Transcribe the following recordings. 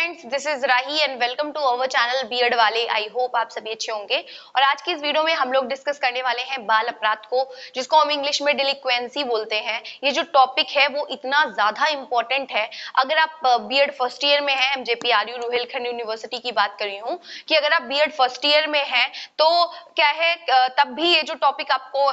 Friends, this is Rahi and welcome to our channel BEd वाले। I hope आप सभी अच्छे होंगे। और आज की इस वीडियो में हम लोग डिस्कस करने वाले हैं बाल अपराध को, जिसको हम इंग्लिश में डिलिक्वेंसी बोलते हैं। ये जो टॉपिक है वो इतना ज्यादा इंपॉर्टेंट है। अगर आप बीएड फर्स्ट ईयर में है, एमजेपीआरयू रुहेलखंड यूनिवर्सिटी की बात कर रही हूँ कि अगर आप बीएड फर्स्ट ईयर में है तो क्या है, तब भी ये जो टॉपिक आपको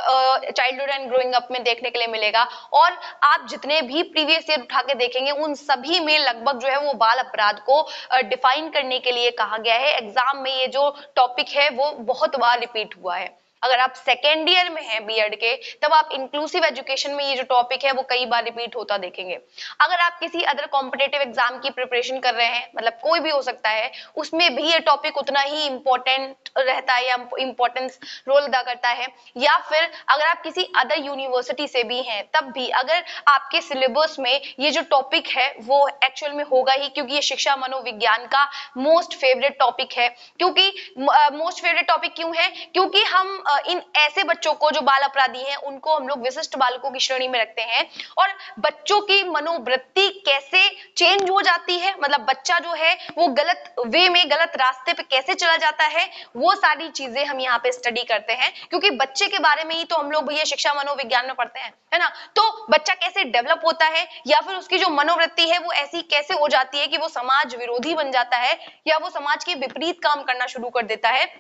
चाइल्डहुड एंड ग्रोइंग अप में देखने के लिए मिलेगा। और आप जितने भी प्रीवियस ईयर उठा के देखेंगे उन सभी में लगभग जो है वो बाल अपराध को डिफाइन करने के लिए कहा गया है। एग्जाम में ये जो टॉपिक है वो बहुत बार रिपीट हुआ है। अगर आप सेकेंड ईयर में हैं बीएड के, तब आप इंक्लूसिव एजुकेशन में ये जो टॉपिक है वो कई बार रिपीट होता देखेंगे। अगर आप किसी अदर कॉम्पिटेटिव एग्जाम की प्रिपरेशन कर रहे हैं, मतलब कोई भी हो सकता है, उसमें भी ये टॉपिक उतना ही इंपॉर्टेंट रहता है या इंपॉर्टेंस रोल अदा करता है। या फिर अगर आप किसी अदर यूनिवर्सिटी से भी हैं, तब भी अगर आपके सिलेबस में ये जो टॉपिक है वो एक्चुअल में होगा ही, क्योंकि ये शिक्षा मनोविज्ञान का मोस्ट फेवरेट टॉपिक है। क्योंकि मोस्ट फेवरेट टॉपिक क्यों है? क्योंकि हम इन ऐसे बच्चों को जो बाल अपराधी हैं उनको हम लोग विशिष्ट बालकों की श्रेणी में रखते हैं। और बच्चों की मनोवृत्ति कैसे चेंज हो जाती है, मतलब बच्चा जो है वो गलत वे में, गलत रास्ते पे कैसे चला जाता है, वो सारी चीजें हम यहाँ पे स्टडी करते हैं। क्योंकि बच्चे के बारे में ही तो हम लोग भैया शिक्षा मनोविज्ञान में पढ़ते हैं, है ना। तो बच्चा कैसे डेवलप होता है, या फिर उसकी जो मनोवृत्ति है वो ऐसी कैसे हो जाती है कि वो समाज विरोधी बन जाता है या वो समाज के विपरीत काम करना शुरू कर देता है,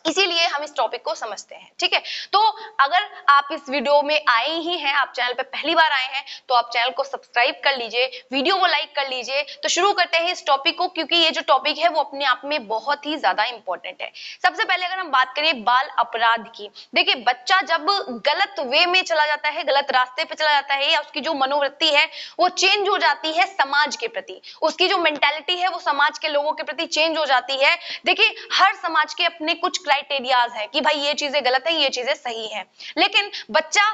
इसीलिए हम इस टॉपिक को समझते हैं। ठीक है, तो अगर आप इस वीडियो में आए ही हैं, आप चैनल पे पहली बार आए हैं, तो आप चैनल को सब्सक्राइब कर लीजिए, वीडियो को लाइक कर लीजिए। तो शुरू करते हैं इस टॉपिक को, क्योंकि ये जो टॉपिक है वो अपने आप में बहुत ही ज्यादा इंपॉर्टेंट है। सबसे पहले अगर हम बात करें बाल अपराध की, देखिए बच्चा जब गलत वे में चला जाता है, गलत रास्ते पे चला जाता है, या उसकी जो मनोवृत्ति है वो चेंज हो जाती है समाज के प्रति, उसकी जो मेंटालिटी है वो समाज के लोगों के प्रति चेंज हो जाती है। देखिए हर समाज के अपने कुछ क्राइटेरियाज है कि भाई ये चीजें गलत है, ये चीजें सही है, लेकिन बच्चा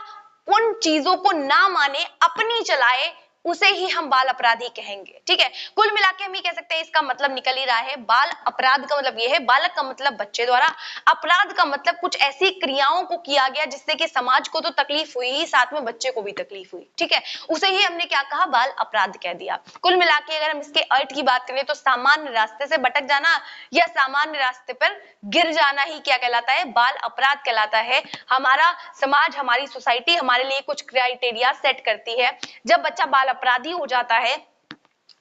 उन चीजों को ना माने, अपनी चलाए, उसे ही हम बाल अपराधी कहेंगे। ठीक है, कुल मिला के हम ये कह सकते हैं, इसका मतलब निकल ही रहा है, बाल अपराध का मतलब ये है, बालक का मतलब बच्चे द्वारा, अपराध का मतलब कुछ ऐसी क्रियाओं को किया गया जिससे कि समाज को तो तकलीफ हुई ही, साथ में बच्चे को भी तकलीफ हुई। ठीक है, उसे ही हमने क्या कहा, बाल अपराध कह दिया। कुल मिला के अगर हम इसके अर्थ की बात करें तो सामान्य रास्ते से भटक जाना या सामान्य रास्ते पर गिर जाना ही क्या कहलाता है, बाल अपराध कहलाता है। हमारा समाज, हमारी सोसाइटी हमारे लिए कुछ क्राइटेरिया सेट करती है। जब बच्चा बाल अपराधी हो जाता है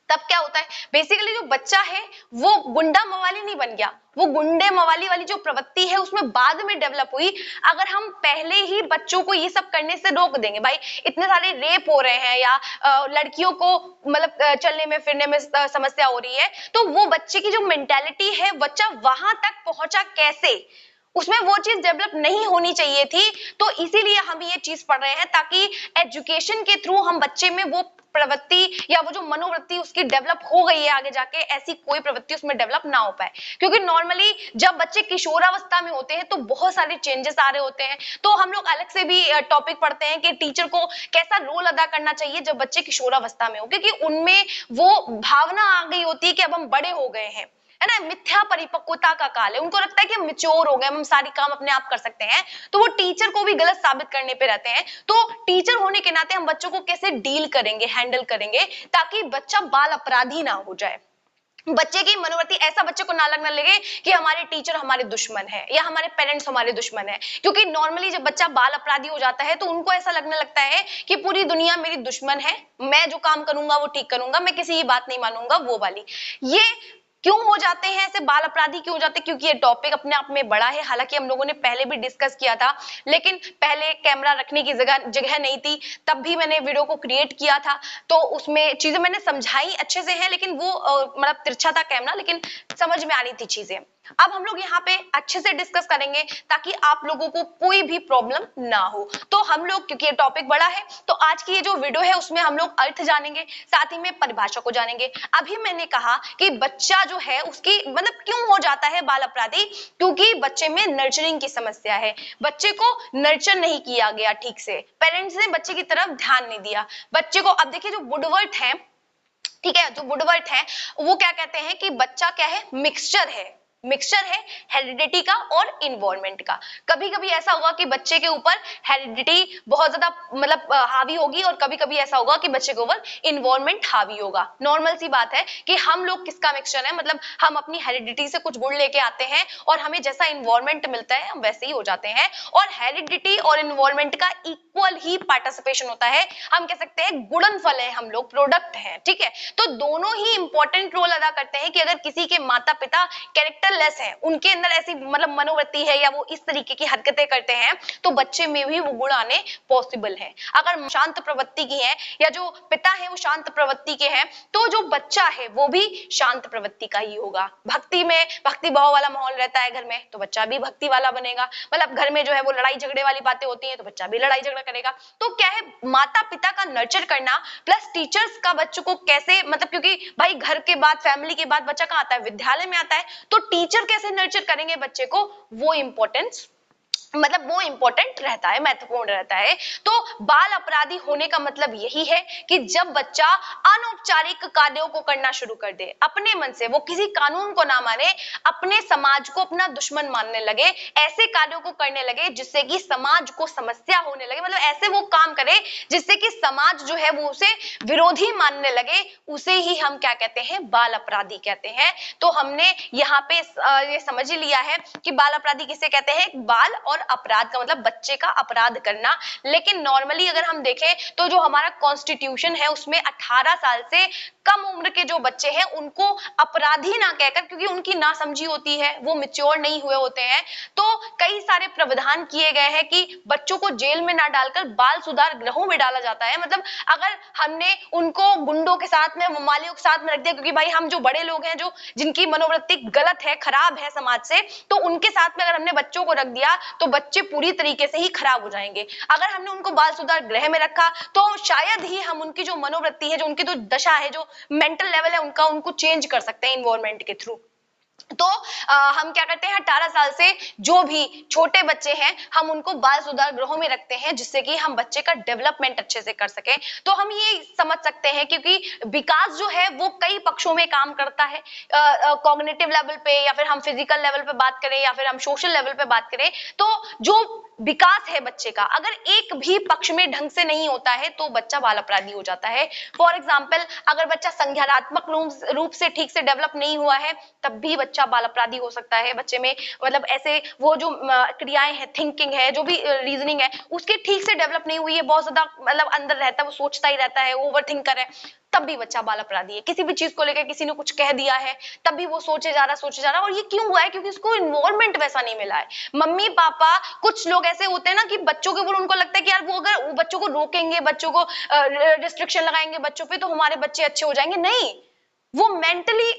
तब क्या होता है, बेसिकली जो बच्चा है वो गुंडा मवाली नहीं बन गया, वो गुंडे मवाली वाली जो प्रवृत्ति है उसमें बाद में डेवलप हुई। अगर हम पहले ही बच्चों को ये सब करने से रोक देंगे, भाई इतने सारे रेप हो रहे हैं या लड़कियों को मतलब चलने में फिरने में समस्या हो रही है, तो वो बच्चे की जो मेंटालिटी है, बच्चा वहां तक पहुंचा कैसे, उसमें वो चीज डेवलप नहीं होनी चाहिए थी। तो इसीलिए हम ये चीज पढ़ रहे हैं, ताकि एजुकेशन के थ्रू हम बच्चे में वो प्रवृत्ति या वो जो मनोवृत्ति उसकी डेवलप हो गई है, आगे जाके ऐसी कोई प्रवृत्ति उसमें डेवलप ना हो पाए। क्योंकि नॉर्मली जब बच्चे किशोरावस्था में होते हैं तो बहुत सारे चेंजेस आ रहे होते हैं। तो हम लोग अलग से भी टॉपिक पढ़ते हैं कि टीचर को कैसा रोल अदा करना चाहिए जब बच्चे किशोरावस्था में हो, क्योंकि उनमें वो भावना आ गई होती है कि अब हम बड़े हो गए हैं, है ना, मिथ्या परिपक्वता का काल है। उनको लगता है कि हम मैच्योर हो गए, हम सारी काम अपने आप कर सकते हैं, तो वो टीचर को भी गलत साबित करने पे रहते हैं। तो टीचर होने के नाते हम बच्चों को कैसे डील करेंगे, हैंडल करेंगे, ताकि बच्चा बाल अपराधी ना हो जाए। बच्चे की मनोवृत्ति ऐसा बच्चे को ना लगने लगे कि हमारे टीचर हमारे दुश्मन है या हमारे पेरेंट्स हमारे दुश्मन है। क्योंकि नॉर्मली जब बच्चा बाल अपराधी हो जाता है तो उनको ऐसा लगने लगता है कि पूरी दुनिया मेरी दुश्मन है, मैं जो काम करूंगा वो ठीक करूंगा, मैं किसी की बात नहीं मानूंगा, वो वाली। ये क्यों हो जाते हैं ऐसे बाल अपराधी, क्यों हो जाते हैं? क्योंकि ये टॉपिक अपने आप में बड़ा है। हालांकि हम लोगों ने पहले भी डिस्कस किया था, लेकिन पहले कैमरा रखने की जगह नहीं थी, तब भी मैंने वीडियो को क्रिएट किया था, तो उसमें चीजें मैंने समझाई अच्छे से हैं, लेकिन वो मतलब तिरछा था कैमरा, लेकिन समझ में आ रही थी चीजें। अब हम लोग यहाँ पे अच्छे से डिस्कस करेंगे ताकि आप लोगों को कोई भी प्रॉब्लम ना हो। तो हम लोग, क्योंकि ये टॉपिक बड़ा है, तो आज की ये जो वीडियो है उसमें हम लोग अर्थ जानेंगे, साथ ही में परिभाषा को जानेंगे। अभी मैंने कहा कि बच्चा जो है उसकी मतलब क्यों हो जाता है बाल अपराधी, क्योंकि बच्चे में नर्चरिंग की समस्या है, बच्चे को नर्चर नहीं किया गया ठीक से, पेरेंट्स ने बच्चे की तरफ ध्यान नहीं दिया बच्चे को। अब देखिए जो वुडवर्थ है, ठीक है, जो वुडवर्थ है वो क्या कहते हैं कि बच्चा क्या है, मिक्सचर है, मिक्सचर है हेरिडिटी का और इन्वायरमेंट का। कभी कभी ऐसा होगा कि बच्चे के ऊपर हेरिडिटी बहुत ज्यादा मतलब हावी होगी और कभी कभी ऐसा होगा कि बच्चे के ऊपर इन्वायरमेंट हावी होगा। नॉर्मल सी बात है कि हम लोग किसका मिक्सचर है, मतलब हम अपनी हेरिडिटी से कुछ गुण लेके आते हैं और हमें जैसा इन्वायरमेंट मिलता है हम वैसे ही हो जाते हैं, और हेरिडिटी और इन्वायरमेंट का इक्वल ही पार्टिसिपेशन होता है। हम कह सकते हैं गुणनफल है, हम लोग प्रोडक्ट हैं, ठीक है। तो दोनों ही इंपॉर्टेंट रोल अदा करते हैं कि अगर किसी के माता पिता कैरेक्टरलेस हैं, उनके अंदर ऐसी मतलब मनोवृत्ति है या वो इस तरीके की हरकतें करते हैं, तो बच्चे में भी वो गुण आने पॉसिबल है। अगर शांत प्रवृत्ति की है या जो पिता है वो शांत प्रवृत्ति के हैं, तो जो बच्चा है वो भी शांत प्रवृत्ति का ही होगा। भक्ति में भक्ति भाव वाला माहौल रहता है घर में, तो बच्चा भी भक्ति वाला बनेगा। मतलब घर में जो है वो लड़ाई झगड़े वाली बातें होती हैं, तो बच्चा भी लड़ाई झगड़ा करेगा। तो क्या है, माता पिता का नर्चर करना प्लस टीचर्स का बच्चों को कैसे, मतलब क्योंकि भाई घर के बाद फैमिली के बाद बच्चा कहाँ आता है, विद्यालय में आता है, तो टीचर कैसे नर्चर करेंगे बच्चे को, वो इंपॉर्टेंस मतलब वो इंपॉर्टेंट रहता है, महत्वपूर्ण रहता है। तो बाल अपराधी होने का मतलब यही है कि जब बच्चा अनौपचारिक कार्यों को करना शुरू कर दे अपने मन से, वो किसी कानून को ना माने, अपने समाज को अपना दुश्मन मानने लगे, ऐसे कार्यों को करने लगे जिससे कि समाज को समस्या होने लगे, मतलब ऐसे वो काम करे जिससे कि समाज जो है वो उसे विरोधी मानने लगे, उसे ही हम क्या कहते हैं, बाल अपराधी कहते हैं। तो हमने यहाँ पे ये समझ ही लिया है कि बाल अपराधी किसे कहते हैं, बाल और अपराध का मतलब बच्चे का अपराध करना। लेकिन नॉर्मली अगर हम देखें तो जो हमारा कॉन्स्टिट्यूशन है उसमें 18 साल से कम उम्र के जो बच्चे हैं उनको अपराधी ना कहकर, क्योंकि उनकी नासमझी होती है, वो मैच्योर नहीं हुए होते हैं, तो कई सारे प्रावधान किए गए हैं कि बच्चों को जेल में ना डालकर बाल सुधार गृहों में डाला जाता है। मतलब अगर हमने उनको गुंडों के साथ में, ममालियों के साथ में रख दिया, क्योंकि भाई हम जो बड़े लोग हैं जो जिनकी मनोवृत्ति गलत है, खराब है समाज से, तो उनके साथ में अगर हमने बच्चों को रख दिया तो बच्चे पूरी तरीके से ही खराब हो जाएंगे। अगर हमने उनको बाल सुधार गृह में रखा तो शायद ही हम उनकी जो मनोवृत्ति है, जो उनकी जो दशा है, जो मेंटल लेवल है उनका, उनको चेंज कर सकते हैं इन्वायरमेंट के थ्रू। तो हम क्या करते हैं, 18 साल से जो भी छोटे बच्चे हैं हम उनको बाल सुधार गृहों में रखते हैं जिससे कि हम बच्चे का डेवलपमेंट अच्छे से कर सकें। तो हम ये समझ सकते हैं क्योंकि विकास जो है वो कई पक्षों में काम करता है, कॉग्निटिव लेवल पे, या फिर हम फिजिकल लेवल पे बात करें, या फिर हम सोशल लेवल पे बात करें, तो जो विकास है बच्चे का अगर एक भी पक्ष में ढंग से नहीं होता है तो बच्चा बाल अपराधी हो जाता है। फॉर एग्जाम्पल, अगर बच्चा संज्ञानात्मक रूप से ठीक से डेवलप नहीं हुआ है तब भी बच्चा बाल अपराधी हो सकता है। बच्चे में मतलब ऐसे वो जो क्रियाएं हैं, थिंकिंग है, जो भी रीजनिंग है, उसके ठीक से डेवलप नहीं हुई है, बहुत ज्यादा मतलब अंदर रहता है, वो सोचता ही रहता है, ओवर थिंकर है, तब भी बच्चा बाल अपराधी है। किसी भी चीज को लेकर किसी ने कुछ कह दिया है तब भी वो सोचे जा रहा, और ये क्यों हुआ है, क्योंकि उसको इन्वायरमेंट वैसा नहीं मिला है। मम्मी पापा, कुछ लोग ऐसे होते हैं ना कि बच्चों के ऊपर उनको लगता है कि यार वो अगर बच्चों को रोकेंगे, बच्चों को रिस्ट्रिक्शन लगाएंगे बच्चों पे, तो हमारे बच्चे अच्छे हो जाएंगे। नहीं, वो मेंटली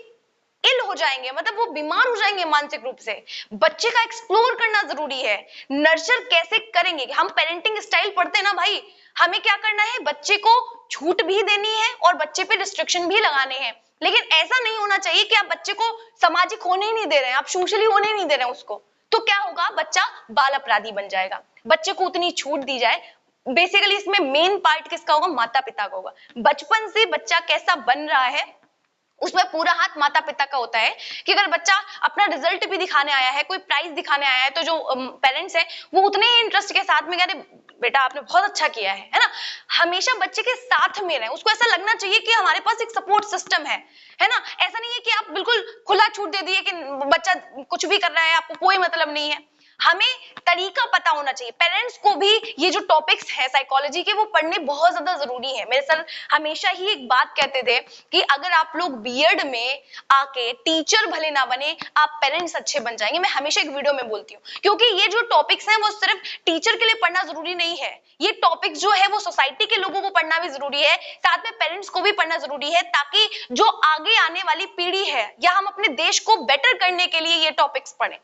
इल हो जाएंगे, मतलब वो बीमार हो जाएंगे मानसिक रूप से। बच्चे का एक्सप्लोर करना जरूरी है। नर्चर कैसे करेंगे, हम पेरेंटिंग स्टाइल पढ़ते हैं ना भाई, हमें क्या करना है, बच्चे को छूट भी देनी है और बच्चे पे रिस्ट्रिक्शन भी लगाने हैं। लेकिन ऐसा नहीं होना चाहिए कि आप बच्चे को सामाजिक होने ही नहीं दे रहे हैं, आप सोशली होने ही नहीं दे रहे हैं उसको, तो क्या होगा, बच्चा बाल अपराधी बन जाएगा। बच्चे को उतनी छूट दी जाए। बेसिकली इसमें मेन पार्ट किसका होगा, माता पिता का होगा। बचपन से बच्चा कैसा बन रहा है उसमें पूरा हाथ माता पिता का होता है कि अगर बच्चा अपना रिजल्ट भी दिखाने आया है, कोई प्राइज दिखाने आया है, तो जो पेरेंट्स हैं वो उतने ही इंटरेस्ट के साथ में कहते बेटा आपने बहुत अच्छा किया है ना। हमेशा बच्चे के साथ में रहें, उसको ऐसा लगना चाहिए कि हमारे पास एक सपोर्ट सिस्टम है ना। ऐसा नहीं है कि आप बिल्कुल खुला छूट दे दिए कि बच्चा कुछ भी कर रहा है, आपको कोई मतलब नहीं है। हमें तरीका पता होना चाहिए। पेरेंट्स को भी ये जो टॉपिक्स है साइकोलॉजी के वो पढ़ने बहुत ज्यादा जरूरी है। मेरे सर हमेशा ही एक बात कहते थे कि अगर आप लोग बीएड में आके टीचर भले ना बने, आप पेरेंट्स अच्छे बन जाएंगे। मैं हमेशा एक वीडियो में बोलती हूँ, क्योंकि ये जो टॉपिक्स हैं वो सिर्फ टीचर के लिए पढ़ना जरूरी नहीं है। ये टॉपिक्स जो है वो सोसाइटी के लोगों को पढ़ना भी जरूरी है, साथ में पेरेंट्स को भी पढ़ना जरूरी है, ताकि जो आगे आने वाली पीढ़ी है या हम अपने देश को बेटर करने के लिए ये टॉपिक्स पढ़ें।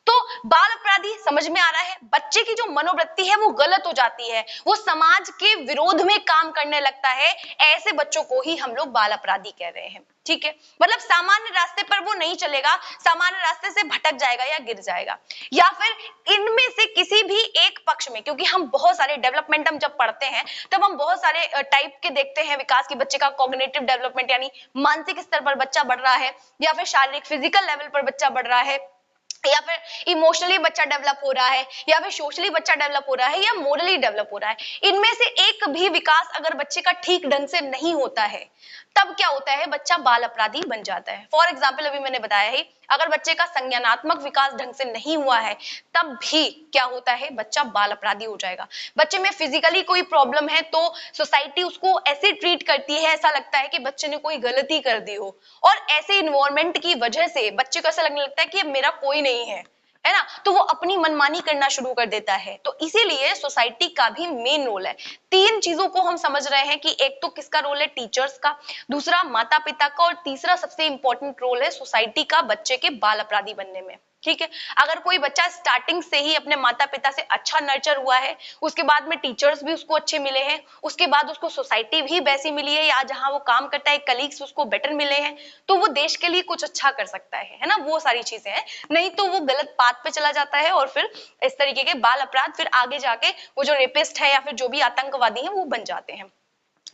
तो बाल अपराधी समझ में आ रहा है, बच्चे की जो मनोवृत्ति है वो गलत हो जाती है, वो समाज के विरोध में काम करने लगता है। ऐसे बच्चों को ही हम लोग बाल अपराधी कह रहे हैं, ठीक है। मतलब सामान्य रास्ते पर वो नहीं चलेगा, सामान्य रास्ते से भटक जाएगा या गिर जाएगा, या फिर इनमें से किसी भी एक पक्ष में। क्योंकि हम बहुत सारे डेवलपमेंट हम जब पढ़ते हैं तब हम बहुत सारे टाइप के देखते हैं विकास की, बच्चे का कॉग्निटिव डेवलपमेंट यानी मानसिक स्तर पर बच्चा बढ़ रहा है, या फिर शारीरिक फिजिकल लेवल पर बच्चा बढ़ रहा है, या फिर इमोशनली बच्चा डेवलप हो रहा है, या फिर सोशली बच्चा डेवलप हो रहा है, या मोरली डेवलप हो रहा है, इनमें से एक भी विकास अगर बच्चे का ठीक ढंग से नहीं होता है, तब क्या होता है, बच्चा बाल अपराधी बन जाता है। फॉर एग्जाम्पल अभी मैंने बताया ही, अगर बच्चे का संज्ञानात्मक विकास ढंग से नहीं हुआ है, तब भी क्या होता है, बच्चा बाल अपराधी हो जाएगा। बच्चे में फिजिकली कोई प्रॉब्लम है तो सोसाइटी उसको ऐसे ट्रीट करती है, ऐसा लगता है कि बच्चे ने कोई गलती कर दी हो, और ऐसे इन्वायरमेंट की वजह से बच्चे को ऐसा लगने लगता है कि मेरा कोई नहीं है ना, तो वो अपनी मनमानी करना शुरू कर देता है। तो इसीलिए सोसाइटी का भी मेन रोल है। तीन चीजों को हम समझ रहे हैं कि एक तो किसका रोल है, टीचर्स का, दूसरा माता पिता का, और तीसरा सबसे इंपॉर्टेंट रोल है सोसाइटी का बच्चे के बाल अपराधी बनने में। ठीक है, अगर कोई बच्चा स्टार्टिंग से ही अपने माता पिता से अच्छा नर्चर हुआ है, उसके बाद में टीचर्स भी उसको अच्छे मिले हैं, उसके बाद उसको सोसाइटी भी वैसी मिली है, या जहां वो काम करता है कलीग्स उसको बेटर मिले हैं, तो वो देश के लिए कुछ अच्छा कर सकता है ना, वो सारी चीजें हैं। नहीं तो वो गलत पाथ पे चला जाता है, और फिर इस तरीके के बाल अपराध फिर आगे जाके वो जो रेपिस्ट है या फिर जो भी आतंकवादी है वो बन जाते हैं।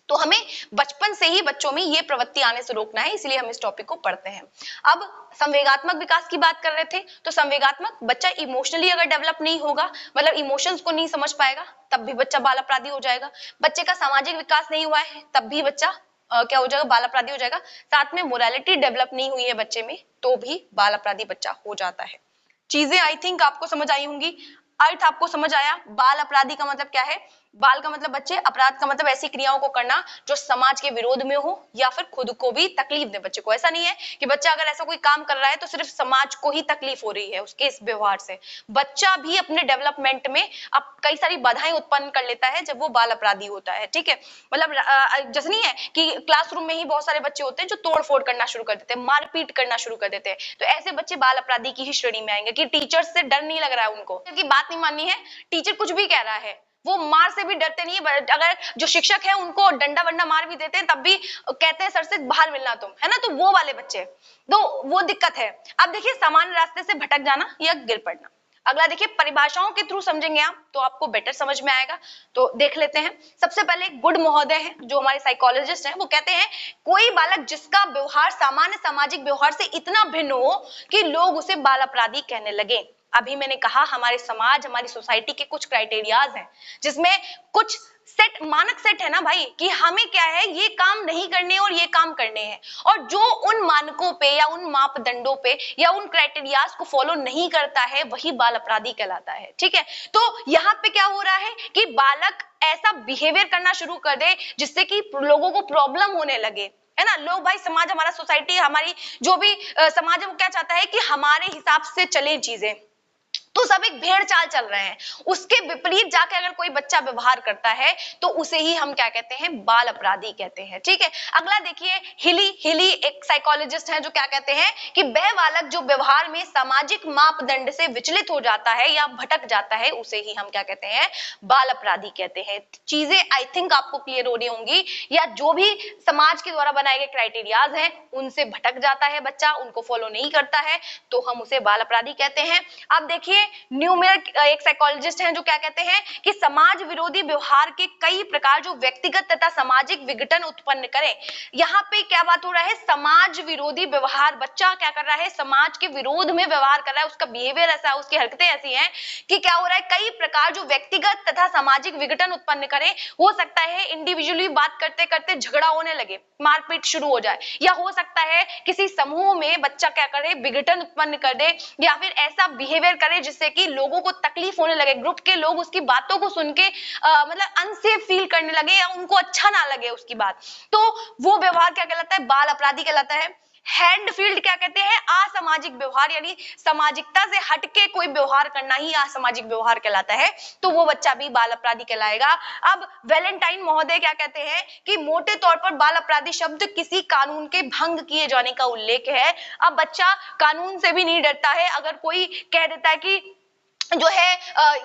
तो हमें बचपन से ही बच्चों में ये प्रवृत्ति आने से रोकना है, इसलिए हम इस टॉपिक को पढ़ते हैं। अब संवेगात्मक विकास की बात कर रहे थे, तो संवेगात्मक बच्चा इमोशनली अगर डेवलप नहीं होगा, मतलब इमोशंस को नहीं समझ पाएगा, तब भी बच्चा बाल अपराधी हो जाएगा। बच्चे का सामाजिक विकास नहीं हुआ है, तब भी बच्चा क्या हो जाएगा, बाल अपराधी हो जाएगा। साथ में मोरालिटी डेवलप नहीं हुई है बच्चे में, तो भी बाल अपराधी बच्चा हो जाता है। चीजें आई थिंक आपको समझ आई होंगी, अर्थ आपको समझ आया। बाल अपराधी का मतलब क्या है, बाल का मतलब बच्चे, अपराध का मतलब ऐसी क्रियाओं को करना जो समाज के विरोध में हो या फिर खुद को भी तकलीफ दे बच्चे को। ऐसा नहीं है कि बच्चा अगर ऐसा कोई काम कर रहा है तो सिर्फ समाज को ही तकलीफ हो रही है उसके इस व्यवहार से, बच्चा भी अपने डेवलपमेंट में अब कई सारी बाधाएं उत्पन्न कर लेता है जब वो बाल अपराधी होता है। ठीक है, मतलब जैसे नहीं है कि क्लासरूम में ही बहुत सारे बच्चे होते हैं जो तोड़ फोड़ करना शुरू कर देते हैं, मारपीट करना शुरू कर देते हैं, तो ऐसे बच्चे बाल अपराधी की ही श्रेणी में आएंगे कि टीचर से डर नहीं लग रहा है उनको, क्योंकि बात नहीं माननी है, टीचर कुछ भी कह रहा है, वो मार से भी डरते नहीं है। अगर जो शिक्षक है उनको डंडा वंडा मार भी देते हैं तब भी कहते हैं सर से बाहर मिलना तुम, है ना, तो वो वाले बच्चे, तो वो दिक्कत है। अब देखिए, सामान्य रास्ते से भटक जाना या गिर पड़ना। अगला देखिए, परिभाषाओं के थ्रू समझेंगे आप तो आपको बेटर समझ में आएगा, तो देख लेते हैं। सबसे पहले गुड महोदय हैं जो हमारे साइकोलॉजिस्ट हैं, वो कहते हैं कोई बालक जिसका व्यवहार सामान्य सामाजिक व्यवहार से इतना भिन्न हो कि लोग उसे बाल अपराधी कहने लगे। अभी मैंने कहा हमारे समाज, हमारी सोसाइटी के कुछ क्राइटेरियाज हैं जिसमें कुछ सेट, मानक सेट है ना भाई, कि हमें क्या है, ये काम नहीं करने और ये काम करने हैं, और जो उन मानकों पे या उन मापदंडों पे या उन क्राइटेरियाज को फॉलो नहीं करता है वही बाल अपराधी कहलाता है। ठीक है, तो यहाँ पे क्या हो रहा है कि बालक ऐसा बिहेवियर करना शुरू कर दे जिससे कि लोगों को प्रॉब्लम होने लगे, है ना। लोग भाई, समाज, हमारा सोसाइटी, हमारी जो भी समाज है वो क्या चाहता है कि हमारे हिसाब से चले चीजें, तो सब एक भेड़ चाल चल रहे हैं, उसके विपरीत जाके अगर कोई बच्चा व्यवहार करता है तो उसे ही हम क्या कहते हैं, बाल अपराधी कहते हैं। ठीक है, अगला देखिए, हिली एक साइकोलॉजिस्ट हैं जो क्या कहते हैं कि वह बालक जो व्यवहार में सामाजिक मापदंड से विचलित हो जाता है या भटक जाता है उसे ही हम क्या कहते हैं, बाल अपराधी कहते हैं। चीजें आई थिंक आपको क्लियर हो रही होंगी, या जो भी समाज के द्वारा बनाए गए क्राइटेरियाज हैं उनसे भटक जाता है बच्चा, उनको फॉलो नहीं करता है, तो हम उसे बाल अपराधी कहते हैं। अब देखिए, न्यूमेर एक साइकोलॉजिस्ट हैं जो क्या कहते हैं कि समाज विरोधी व्यवहार के कई प्रकार जो व्यक्तिगत तथा सामाजिक विघटन उत्पन्न करें। यहाँ पे क्या बात हो रहा है, समाज विरोधी व्यवहार, बच्चा क्या कर रहा है, समाज के विरोध में व्यवहार कर रहा है, उसका बिहेवियर ऐसा है, उसकी हरकतें ऐसी हैं कि क्या हो रहा है, कई प्रकार जो व्यक्तिगत तथा सामाजिक विघटन उत्पन्न करें। हो सकता है इंडिविजुअली बात करते करते झगड़ा होने लगे, मारपीट शुरू हो जाए, या हो सकता है किसी समूह में बच्चा क्या करे, विघटन उत्पन्न कर दे, या फिर ऐसा बिहेवियर करे जिससे कि लोगों को तकलीफ होने लगे, ग्रुप के लोग उसकी बातों को सुन के मतलब अनसेफ फील करने लगे या उनको अच्छा ना लगे उसकी बात, तो वो व्यवहार क्या कहलाता है, बाल अपराधी कहलाता है। हैडफील्ड क्या कहते हैं, असामाजिक व्यवहार, यानी सामाजिकता से हटके कोई व्यवहार करना ही असामाजिक व्यवहार कहलाता है, तो वो बच्चा भी बाल अपराधी कहलाएगा। अब वैलेंटाइन महोदय क्या कहते हैं कि मोटे तौर पर बाल अपराधी शब्द किसी कानून के भंग किए जाने का उल्लेख है। अब बच्चा कानून से भी नहीं डरता है, अगर कोई कह देता है कि जो है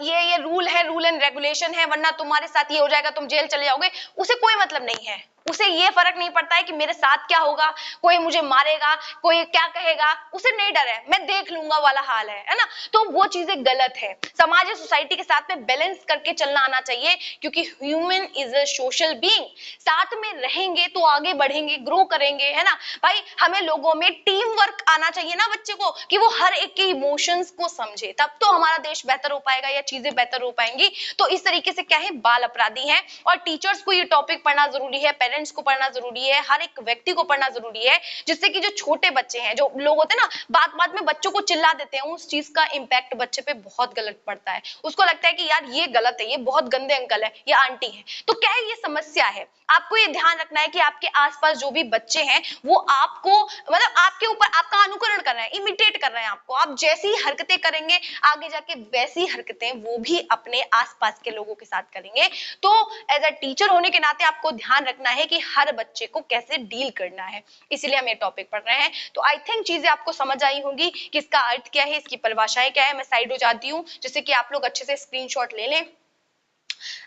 ये रूल है, रूल एंड रेगुलेशन है, वरना तुम्हारे साथ ये हो जाएगा, तुम जेल चले जाओगे, उसे कोई मतलब नहीं है, उसे ये फर्क नहीं पड़ता है कि मेरे साथ क्या होगा, कोई मुझे मारेगा, कोई क्या कहेगा, उसे नहीं डर है, मैं देख लूंगा वाला हाल है ना। तो वो चीजें गलत है। समाज या सोसाइटी के साथ में बैलेंस करके चलना आना चाहिए, क्योंकि human is a social being. साथ में रहेंगे तो आगे बढ़ेंगे, ग्रो करेंगे, है ना भाई। हमें लोगों में टीम वर्क आना चाहिए ना बच्चे को, कि वो हर एक के इमोशंस को समझे, तब तो हमारा देश बेहतर हो पाएगा या चीजें बेहतर हो पाएंगी। तो इस तरीके से क्या है, बाल अपराधी हैं और टीचर्स को ये टॉपिक पढ़ना जरूरी है, पेरेंट्स को पढ़ना जरूरी है, हर एक व्यक्ति को पढ़ना जरूरी है, जिससे कि जो छोटे बच्चे हैं, जो लोग होते हैं ना, बात बात में बच्चों को चिल्ला देते हैं, उस चीज का इंपैक्ट बच्चे पे बहुत गलत पड़ता है। उसको लगता है कि यार ये गलत है, ये बहुत गंदे अंकल है, ये आंटी है। तो क्या है, ये समस्या है। आपको ये ध्यान रखना है कि आपके आसपास जो भी बच्चे हैं वो आपको, मतलब आपके ऊपर आपका अनुकरण कर रहे हैं, इमिटेट कर रहे हैं आपको। आप जैसी हरकतें करेंगे आगे जाके वैसी हरकतें वो भी अपने आसपास के लोगों के साथ करेंगे। तो एज अ टीचर होने के नाते आपको ध्यान रखना है कि हर बच्चे को कैसे डील करना है, इसीलिए हम ये टॉपिक पढ़ रहे हैं। तो आई थिंक चीजें आपको समझ आई होंगी कि इसका अर्थ क्या है, इसकी परिभाषाएं क्या है। मैं साइड हो जाती हूँ जिससे कि आप लोग अच्छे से स्क्रीनशॉट ले लें।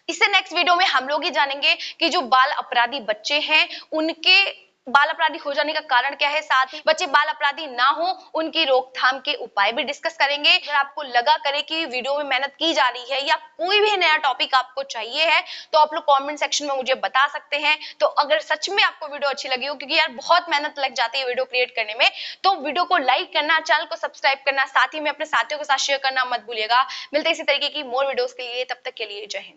इससे नेक्स्ट वीडियो में हम लोग ये जानेंगे कि जो बाल अपराधी बच्चे हैं उनके बाल अपराधी हो जाने का कारण क्या है, साथ ही बच्चे बाल अपराधी ना हो उनकी रोकथाम के उपाय भी डिस्कस करेंगे। अगर आपको लगा करे कि वीडियो में मेहनत की जा रही है या कोई भी नया टॉपिक आपको चाहिए है तो आप लोग कमेंट सेक्शन में मुझे बता सकते हैं। तो अगर सच में आपको वीडियो अच्छी लगी हो, क्योंकि यार बहुत मेहनत लग जाती है वीडियो क्रिएट करने में, तो वीडियो को लाइक करना, चैनल को सब्सक्राइब करना, साथ ही में अपने साथियों के साथ शेयर करना मत भूलिएगा। मिलते इसी तरीके की मोर वीडियोस के लिए, तब तक के लिए जय हिंद।